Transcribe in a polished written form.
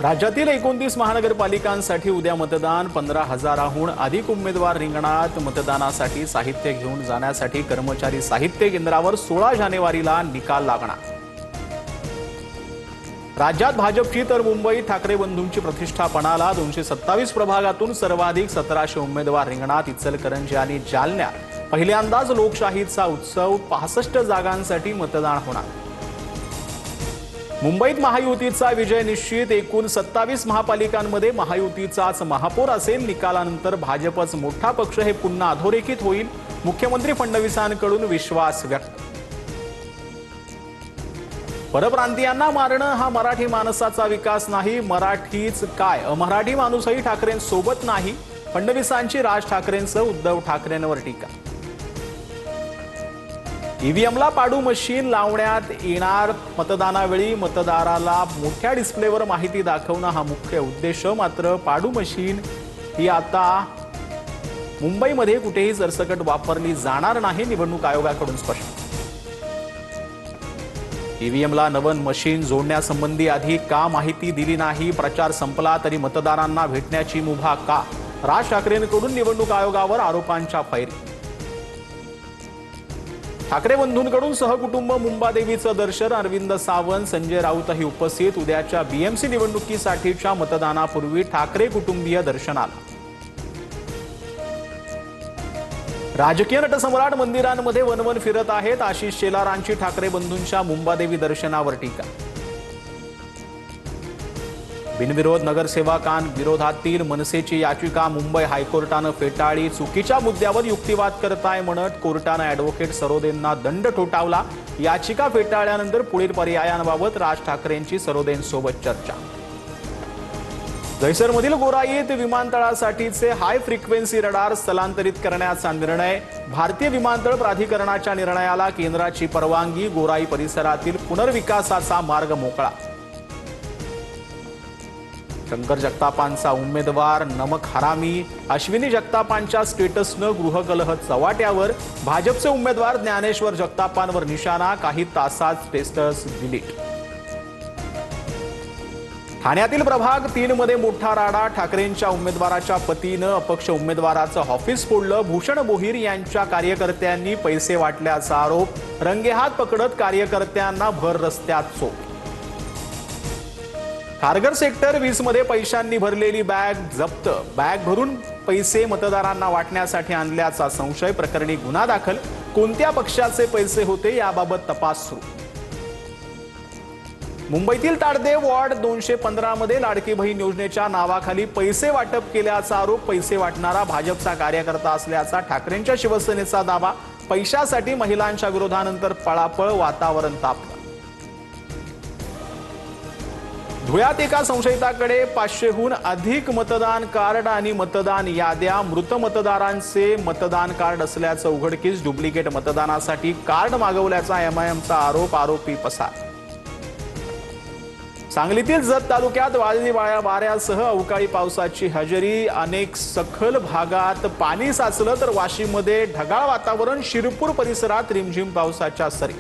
राज्यातील 29 महानगरपालिकांसाठी उद्या मतदान. 15,000हून अधिक उमेदवार रिंगणात. मतदानासाठी साहित्य घेऊन जाण्यासाठी कर्मचारी साहित्य केंद्रावर 16 जानेवारीला निकाल लागणार. राज्यात भाजपची तर मुंबईत ठाकरे बंधूंची प्रतिष्ठा पणाला. 227 प्रभागातून सर्वाधिक 1700 उमेदवार रिंगणात. इचलकरंजी आणि जालन्यात पहिल्यांदाच लोकशाहीचा उत्सव. 65 जागांसाठी मतदान होणार. मुंबईत महायुतीचा विजय निश्चित. एकूण 27 महापालिकांमध्ये महायुतीचाच महापौर असेल. निकालानंतर भाजपच मोठा पक्ष हे पुन्हा अधोरेखित होईल. मुख्यमंत्री फडणवीसांकडून विश्वास व्यक्त. परप्रांतीयांना मारणं हा मराठी माणसाचा विकास नाही. मराठीच काय, अमराठी माणूसही ठाकरेंसोबत नाही. फडणवीसांची राज ठाकरेंसह उद्धव ठाकरेंवर टीका. ईव्हीएमला पाडू मशीन लावण्यात येणार. मतदानावेळी मतदाराला मोठ्या डिस्प्लेवर माहिती दाखवणं हा मुख्य उद्देश. मात्र पाडू मशीन ही आता मुंबईमध्ये कुठेही सरसकट वापरली जाणार नाही. निवडणूक आयोगाकडून स्पष्ट. ईव्हीएमला नवन मशीन जोडण्यासंबंधी आधी का माहिती दिली नाही? प्रचार संपला तरी मतदारांना भेटण्याची मुभा का? राज ठाकरेंकडून निवडणूक आयोगावर आरोपांच्या फैरी. ठाकरे बंधूंकडून सहकुटुंब मुंबादेवीचं दर्शन. अरविंद सावंत, संजय राऊतही उपस्थित. उद्याच्या बीएमसी निवडणुकीसाठीच्या मतदानापूर्वी ठाकरे कुटुंबीय दर्शनाला. राजकीय नटसम्राट मंदिरांमध्ये वनवन फिरत आहेत. आशिष शेलारांची ठाकरे बंधूंच्या मुंबादेवी दर्शनावर टीका. बिनविरोध नगरसेवकांविरोधातील मनसेची याचिका मुंबई हायकोर्टानं फेटाळली. चुकीच्या मुद्द्यावर युक्तिवाद करताय म्हणत कोर्टानं ॲडव्होकेट सरोदेंना दंड ठोठावला. याचिका फेटाळल्यानंतर पुढील पर्यायांबाबत राज ठाकरेंची सरोदेंसोबत चर्चा. जैसरमधील गोराईत विमानतळासाठीचे हाय फ्रिक्वेन्सी रडार स्थलांतरित करण्याचा निर्णय. भारतीय विमानतळ प्राधिकरणाच्या निर्णयाला केंद्राची परवानगी. गोराई परिसरातील पुनर्विकासाचा मार्ग मोकळा. शंकर जगतापांचा उमेदवार नमक हरामी. अश्विनी जगतापांच्या स्टेटसनं गृहकलह चव्हाट्यावर. भाजपचे उमेदवार ज्ञानेश्वर जगतापांवर निशाणा. काही तासात स्टेटस डिलीट. ठाण्यातील प्रभाग 3 मध्ये मोठा राडा. ठाकरेंच्या उमेदवाराच्या पतीनं अपक्ष उमेदवाराचं ऑफिस फोडलं. भूषण बोहीर यांच्या कार्यकर्त्यांनी पैसे वाटल्याचा आरोप. रंगेहात पकडत कार्यकर्त्यांना भर रस्त्यात चोप. खारघर सेक्टर 20 मध्ये पैशांनी भरलेली बॅग जप्त. बॅग भरून पैसे मतदारांना वाटण्यासाठी आणल्याचा संशय. प्रकरणी गुन्हा दाखल. कोणत्या पक्षाचे पैसे होते याबाबत तपास सुरू. मुंबईतील ताडदेव वॉर्ड 215 मध्ये लाडकी बहीण योजनेच्या नावाखाली पैसे वाटप केल्याचा आरोप. पैसे वाटणारा भाजपचा कार्यकर्ता असल्याचा ठाकरेंच्या शिवसेनेचा दावा. पैशासाठी महिलांच्या विरोधानंतर पळापळ. वातावरण तापलं. धुळ्यात एका संशयिताकडे 500हून अधिक मतदान कार्ड आणि मतदान याद्या. मृत मतदारांचे मतदान कार्ड असल्याचं उघडकीस. डुप्लिकेट मतदानासाठी कार्ड मागवल्याचा एमआयएमचा आरोप. आरोपी पसार. सांगलीतील जत तालुक्यात वादळी वाऱ्यासह अवकाळी पावसाची हजेरी. अनेक सखल भागात पाणी साचलं तर वाशीमध्ये ढगाळ वातावरण. शिरपूर परिसरात रिमझिम पावसाच्या सरी.